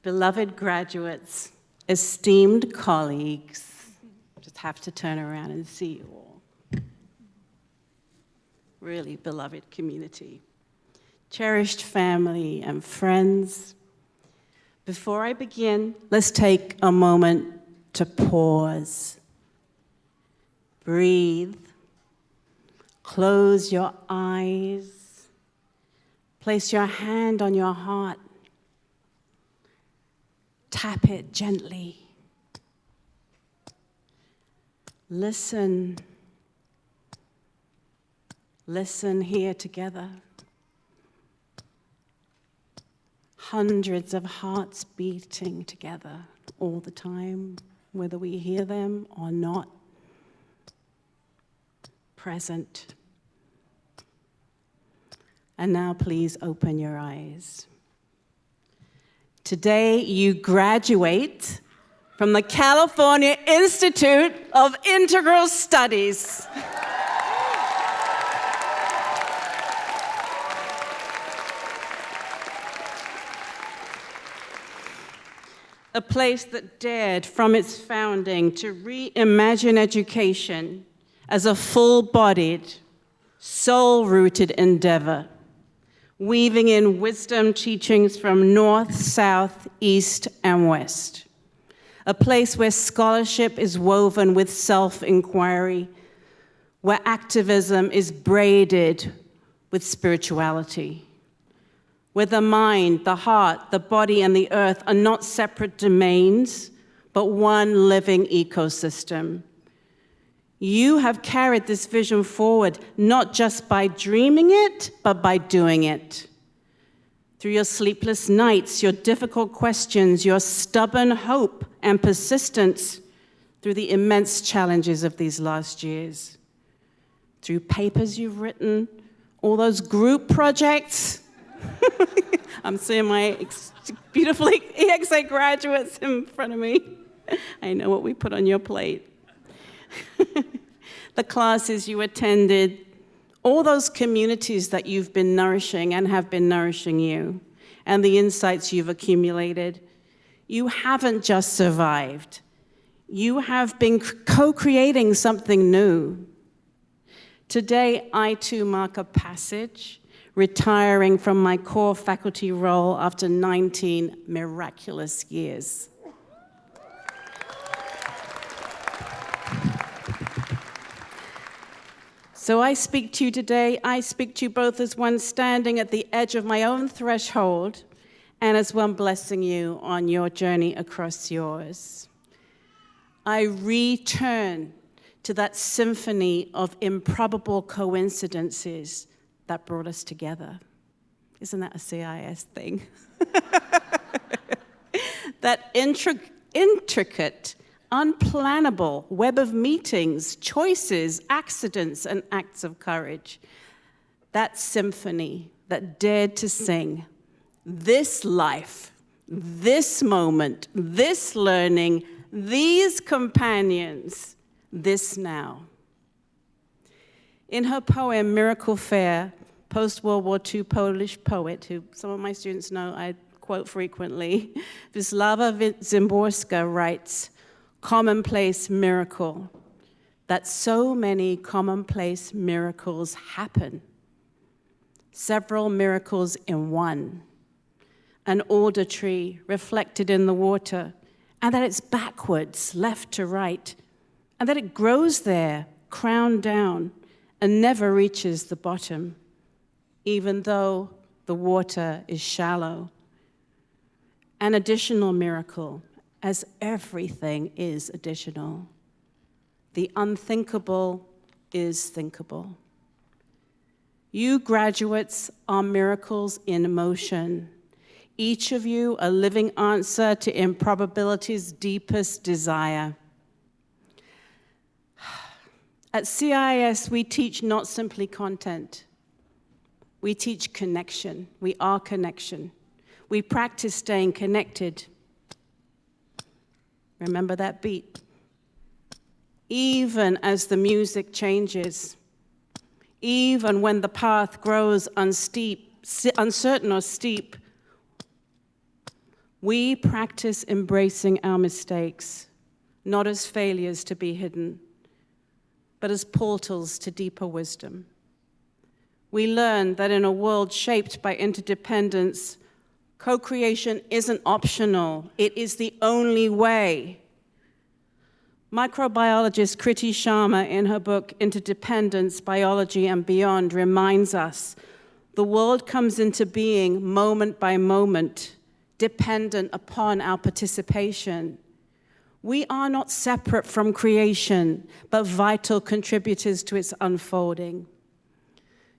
Beloved graduates, esteemed colleagues, just have to turn around and see you all. Really beloved community, cherished family and friends. Before I begin, let's take a moment to pause. Breathe. Close your eyes. Place your hand on your heart. Tap it gently. Listen. Listen here together. Hundreds of hearts beating together all the time, whether we hear them or not. Present. And now please open your eyes. Today you graduate from the California Institute of Integral Studies. A place that dared from its founding to reimagine education as a full-bodied, soul-rooted endeavor, weaving in wisdom teachings from north, south, east, and west. A place where scholarship is woven with self-inquiry, where activism is braided with spirituality, where the mind, the heart, the body, and the earth are not separate domains, but one living ecosystem. You have carried this vision forward, not just by dreaming it, but by doing it. Through your sleepless nights, your difficult questions, your stubborn hope and persistence, through the immense challenges of these last years. Through papers you've written, all those group projects. I'm seeing my beautiful EXA graduates in front of me. I know what we put on your plate. The classes you attended, all those communities that you've been nourishing and have been nourishing you, and the insights you've accumulated. You haven't just survived. You have been co-creating something new. Today, I too mark a passage, retiring from my core faculty role after 19 miraculous years. So I speak to you today, I speak to you both as one standing at the edge of my own threshold and as one blessing you on your journey across yours. I return to that symphony of improbable coincidences that brought us together. Isn't that a CIIS thing? That intricate, unplannable web of meetings, choices, accidents, and acts of courage. That symphony that dared to sing, this life, this moment, this learning, these companions, this now. In her poem, Miracle Fair, post-World War II Polish poet, who some of my students know I quote frequently, Wisława Szymborska writes, commonplace miracle, that so many commonplace miracles happen. Several miracles in one. An alder tree reflected in the water, and that it's backwards, left to right, and that it grows there, crown down, and never reaches the bottom, even though the water is shallow. An additional miracle, as everything is additional. The unthinkable is thinkable. You graduates are miracles in motion. Each of you a living answer to improbability's deepest desire. At CIIS, we teach not simply content. We teach connection. We are connection. We practice staying connected. Remember that beat. Even as the music changes, even when the path grows uncertain or steep, We practice embracing our mistakes, not as failures to be hidden, but as portals to deeper wisdom. We learn that in a world shaped by interdependence, co-creation isn't optional, it is the only way. Microbiologist Kriti Sharma, in her book Interdependence, Biology and Beyond, reminds us the world comes into being moment by moment, dependent upon our participation. We are not separate from creation, but vital contributors to its unfolding.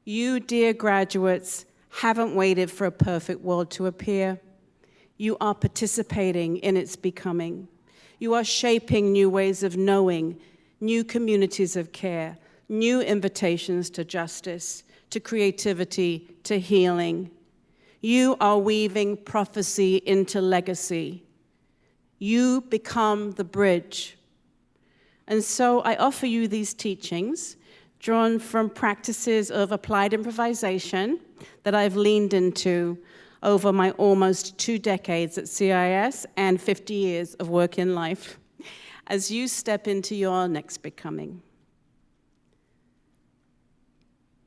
You, dear graduates, haven't waited for a perfect world to appear. You are participating in its becoming. You are shaping new ways of knowing, new communities of care, new invitations to justice, to creativity, to healing. You are weaving prophecy into legacy. You become the bridge. And so I offer you these teachings, drawn from practices of applied improvisation that I've leaned into over my almost 2 decades at CIIS and 50 years of work in life, as you step into your next becoming.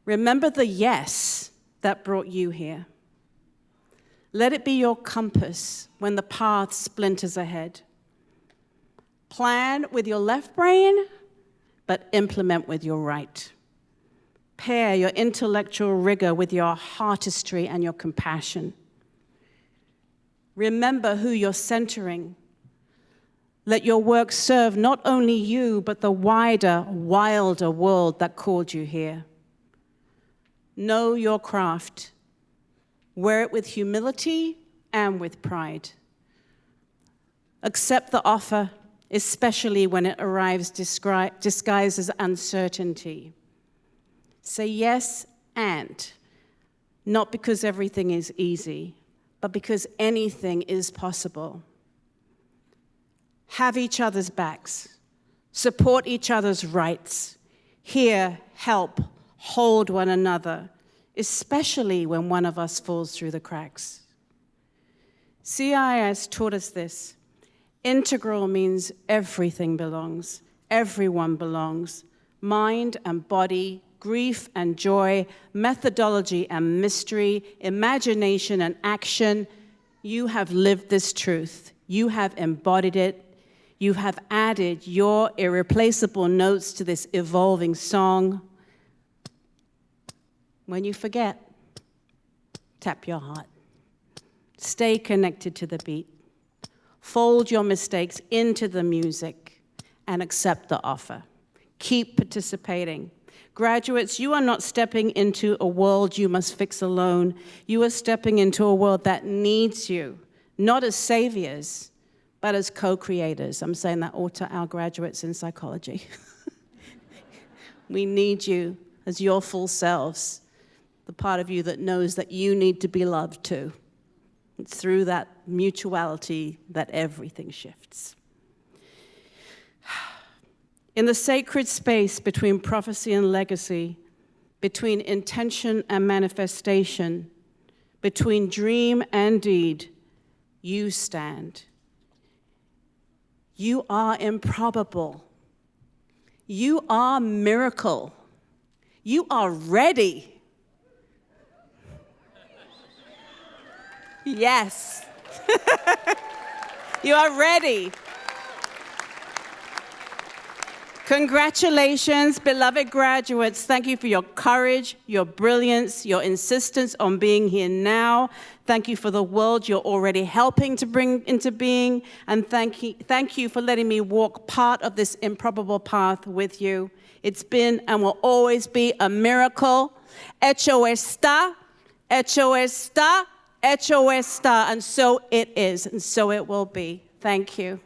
Remember the yes that brought you here. Let it be your compass when the path splinters ahead. Plan with your left brain, but implement with your right. Pair your intellectual rigor with your heartistry and your compassion. Remember who you're centering. Let your work serve not only you, but the wider, wilder world that called you here. Know your craft. Wear it with humility and with pride. Accept the offer, especially when it arrives disguised as uncertainty. Say yes and, not because everything is easy, but because anything is possible. Have each other's backs. Support each other's rights. Hear, help, hold one another, especially when one of us falls through the cracks. CIIS taught us this. Integral means everything belongs, everyone belongs, mind and body, grief and joy, methodology and mystery, imagination and action. You have lived this truth. You have embodied it. You have added your irreplaceable notes to this evolving song. When you forget, tap your heart. Stay connected to the beat. Fold your mistakes into the music and accept the offer. Keep participating. Graduates, you are not stepping into a world you must fix alone. You are stepping into a world that needs you, not as saviors, but as co-creators. I'm saying that all to our graduates in psychology. We need you as your full selves, the part of you that knows that you need to be loved too. It's through that mutuality that everything shifts. In the sacred space between prophecy and legacy, between intention and manifestation, between dream and deed, you stand. You are improbable. You are miracle. You are ready. Yes. You are ready. Congratulations, beloved graduates. Thank you for your courage, your brilliance, your insistence on being here now. Thank you for the world you're already helping to bring into being. And thank you for letting me walk part of this improbable path with you. It's been and will always be a miracle. Hecho está, hecho está, hecho está. And so it is, and so it will be. Thank you.